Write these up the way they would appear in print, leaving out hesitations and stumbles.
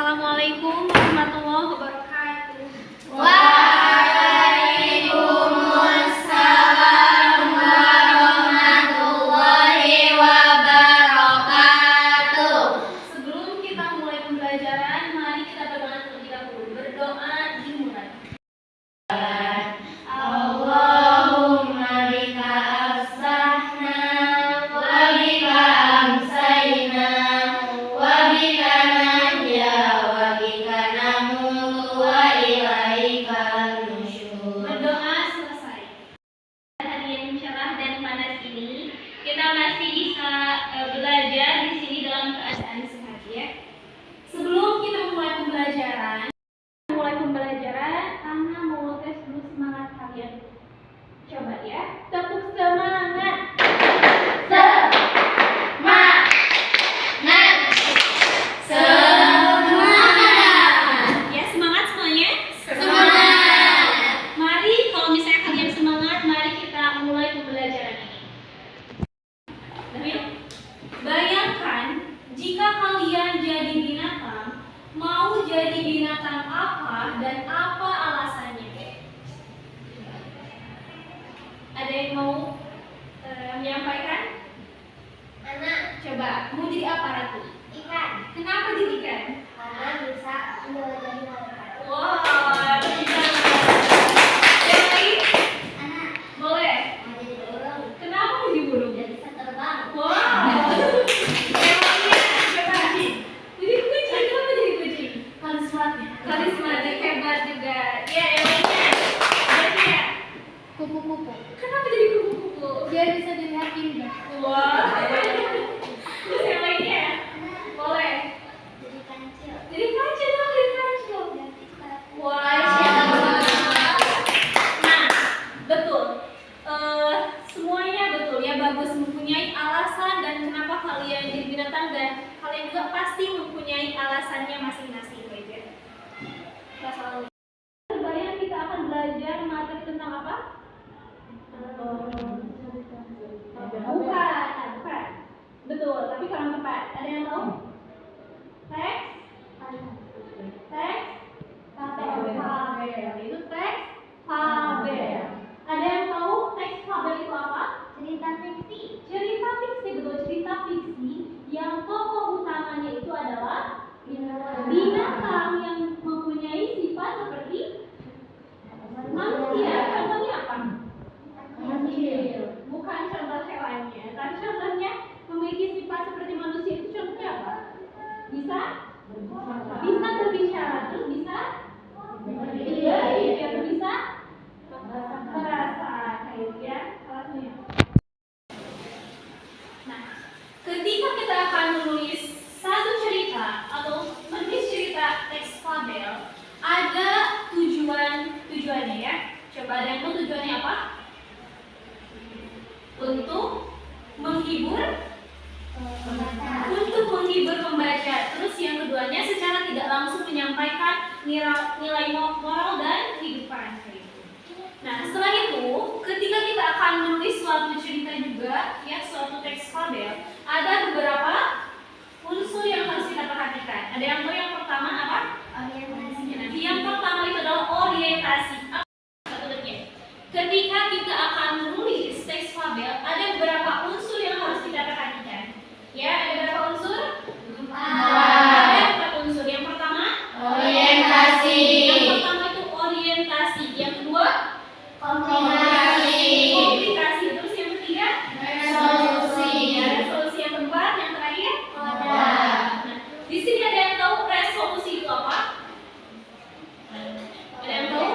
Assalamualaikum warahmatullahi wabarakatuh. Waalaikumsalam warahmatullahi wabarakatuh. Sebelum kita mulai pembelajaran, mari kita berdoa terlebih dahulu. Berdoa dimulai. Allahumma bika asbahna wa bika amsayna wa bika nahya wa bika namutu wa ilaikal nusyur. Berdoa selesai. Hari yang cerah dan panas ini, kita masih bisa belajar di sini dalam keadaan sehat ya. Sebelum kita mulai pembelajaran, Ana mau tes dulu semangat kalian. Coba ya, tepuk semangat. Ya, semangat semuanya. Mari, kalau misalnya kalian semangat, mari kita mulai pembelajaran ini. Bayangkan jika kalian jadi binatang, mau jadi binatang apa dan apa alasannya? Ada yang mau menyampaikan? Coba, mau jadi apa Ratu? Ikan, Kenapa jadi ikan? karena bisa menjadi malaikat. Wow, bisa. Yang lain? Boleh. Mau jadi burung, Kenapa mau jadi burung? jadi bisa terbang. Wow. Yang lainnya, coba. Jadi kucing, kenapa jadi kucing? Karismatik, hebat juga. Ya, yang lainnya. Berikutnya. Kupu-kupu, Kenapa jadi kupu-kupu? biar bisa dilihat indah. Wah. Terus yang lainnya? Boleh. Jadi kancil, Jadi kancil, kenapa jadi kancil? dan kita Wah. Nah, betul. Semuanya betul ya, bagus, mempunyai alasan dan kenapa kalian jadi binatang, dan kalian juga pasti mempunyai alasannya masing-masing ya. Nggak salah. Terbayang kita akan belajar materi tentang apa? Bukan. Betul, tapi kurang tepat. Ada yang tahu? Teks? Teks? Fabel. Itu teks fabel. Ada yang tahu teks fabel itu apa? cerita fiksi. Cerita fiksi, betul, cerita fiksi yang tokoh utamanya itu adalah binatang yang mempunyai sifat seperti manusia. Contohnya apa? Bukan contoh hewannya, tapi contohnya memiliki sifat seperti manusia itu contohnya apa? Bisa berbicara, terus bisa atau bisa merasa kayak ya alatnya. Nah, ketika kita akan menulis satu cerita atau menulis cerita teks fabel, ada tujuannya ya. Coba ada yang tahu tujuannya apa? Untuk menghibur pembaca. Terus yang keduanya secara tidak langsung menyampaikan nilai moral dan kehidupan. Nah, setelah itu, ketika kita akan menulis suatu cerita juga, ya suatu teks fabel, ada beberapa unsur yang harus kita perhatikan. Ada yang tahu yang pertama apa? Orientasi. Nah, yang pertama itu adalah orientasi. Ketika kita akan menulis teks fabel, ada beberapa unsur yang harus kita perhatikan. Ya, ada berapa unsur? Ada 4 unsur. Yang pertama, Orientasi. Yang pertama itu orientasi. Yang kedua, Komunikasi. komunikasi. Terus yang ketiga, Resolusi. resolusi. Yang keempat, yang terakhir, Koda. Nah, di sini ada yang tahu resolusi itu apa? Ada yang tahu?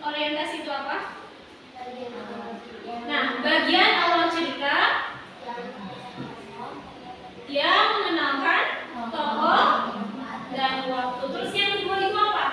Orientasi itu apa? Nah, bagian awal cerita yang mengenalkan tokoh dan waktu. Terus yang kedua itu apa?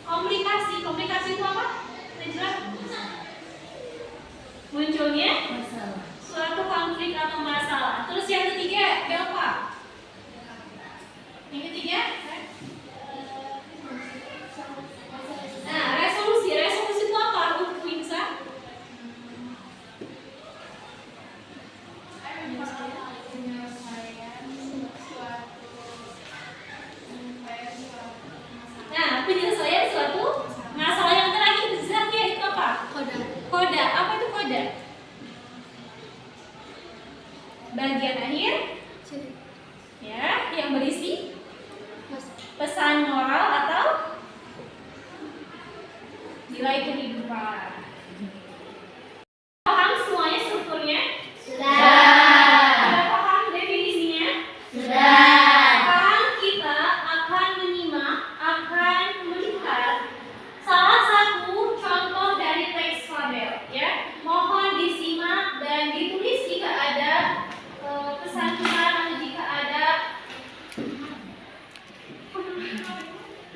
Komunikasi itu apa? Jelas? Munculnya suatu konflik atau masalah. Terus yang ketiga, apa? Yang ketiga? Nah, resolusi itu apa? Winsa? kehidupan. Paham semuanya strukturnya? Sudah. Sudah paham definisinya? Sudah. Sekarang kita akan menyimak, akan melihat salah satu contoh dari teks fabel, ya. Mohon disimak dan ditulis jika ada pesan-pesan atau jika ada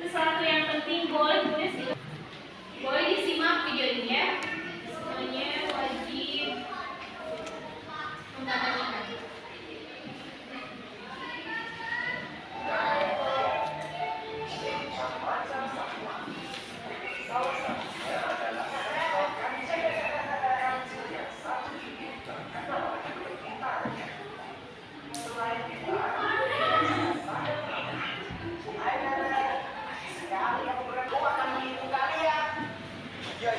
sesuatu yang penting, boleh tulis gitu. Boleh disimak video ini ya. Semuanya wajib memperhatikan. Iya,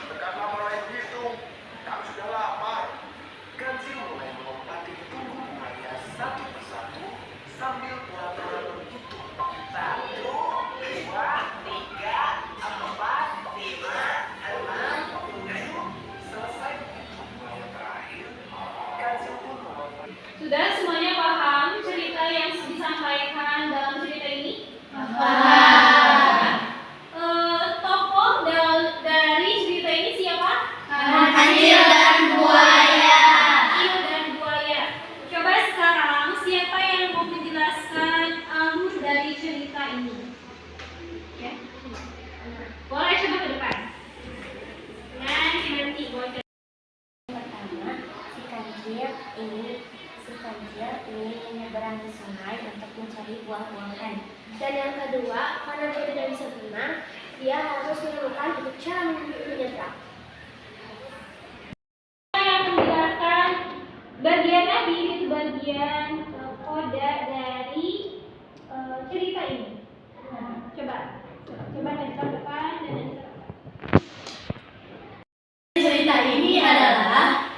karena mulai hitung, kami sudah lapar. Gansil mulai melompati tubuh buaya satu persatu sambil pura-pura berhitung. 1, 2, 3, 4, 5, 6, 7. Selesai hitung buaya terakhir, Gansil pun melompati. Sudah semuanya paham cerita yang disampaikan dalam cerita ini? Tokoh dari cerita ini siapa? Kancil dan buaya. Kancil dan buaya. Coba sekarang siapa yang mau menjelaskan alur dari cerita ini? Ya. Boleh coba ke depan. Nah, nanti boleh. Pertama, si kancil ingin menyeberangi sungai untuk mencari buah-buahan. Dan yang kedua, karena dia tidak bisa berenang, dia harus menemukan untuk cara menyeberang. Yang menjelaskan bagian tadi itu bagian koda dari cerita ini. Coba ke depan dan nanti Cerita ini adalah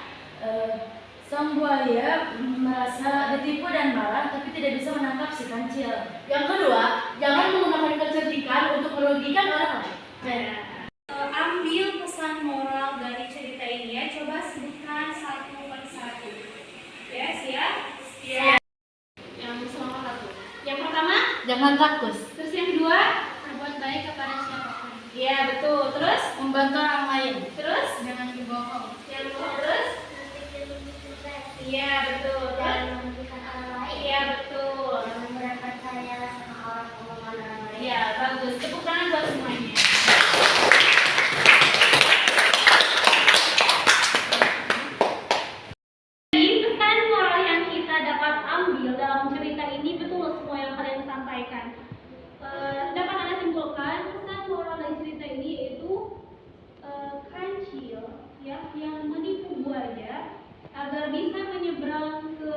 sang buaya merasa ditipu dan marah tapi tidak bisa menangkap si kancil. Yang kedua, jangan menggunakan kecerdikan untuk merugikan orang lain. ambil pesan moral dari cerita ini ya. Coba sebutkan satu persatu. Ya, siap? Siap. Yang satu. Yang pertama, Jangan rakus, terus yang kedua, Berbuat baik kepada siapapun. iya betul. Terus, membantu orang lain. terus, Jangan dibohong. yang kedua terus, iya betul. Dan Terus, merugikan orang lain. iya betul. Jangan mudah percaya sama omongan orang lain. Iya bagus. Tepuk tangan buat semuanya. Jadi pesan moral yang kita dapat ambil dalam cerita ini betul semua yang kalian sampaikan. Dapat Anda simpulkan pesan moral dari cerita ini yaitu kancil ya yang menipu buaya agar bisa menyeberang ke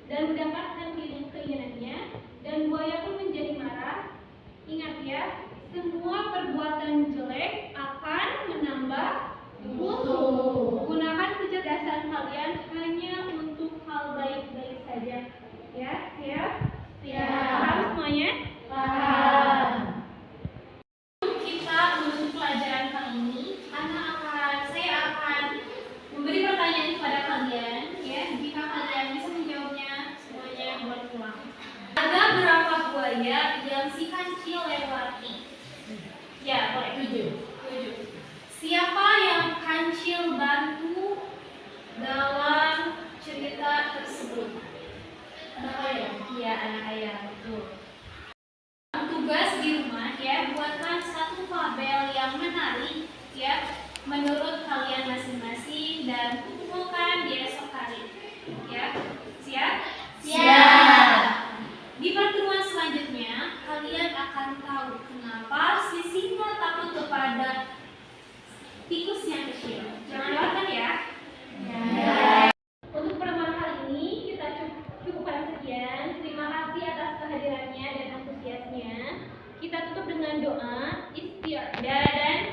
dan mendapatkan keinginannya, dan buaya pun menjadi marah. Ingat ya, semua perbuatan jelek akan menambah musuh. Gunakan kecerdasan kalian hanya untuk hal baik-baik saja. Ya, siap? Paham semuanya? Paham. Kita menutup pelajaran kali ini, saya akan memberi pertanyaan kepada kalian. Ya, jika kalian bisa menjawabnya, semuanya boleh pulang. Ada berapa buaya yang si kancil lewati? Ya, boleh. 7. Siapa yang kancil bantu dalam cerita tersebut? Anak ayah. Iya, anak ayah, betul. Tugas di rumah ya, buatkan satu fabel yang menarik ya menurut kalian masing-masing dan kumpulkan di esok hari. Ya, siap? Siap. Di pertemuan selanjutnya kalian akan tahu kenapa si singa takut kepada tikus yang kecil. Jangan lewatkan ya. Untuk pertemuan kali ini kita cukupkan sekian. Terima kasih atas kehadirannya dan antusiasnya. Kita tutup dengan doa istiadah dan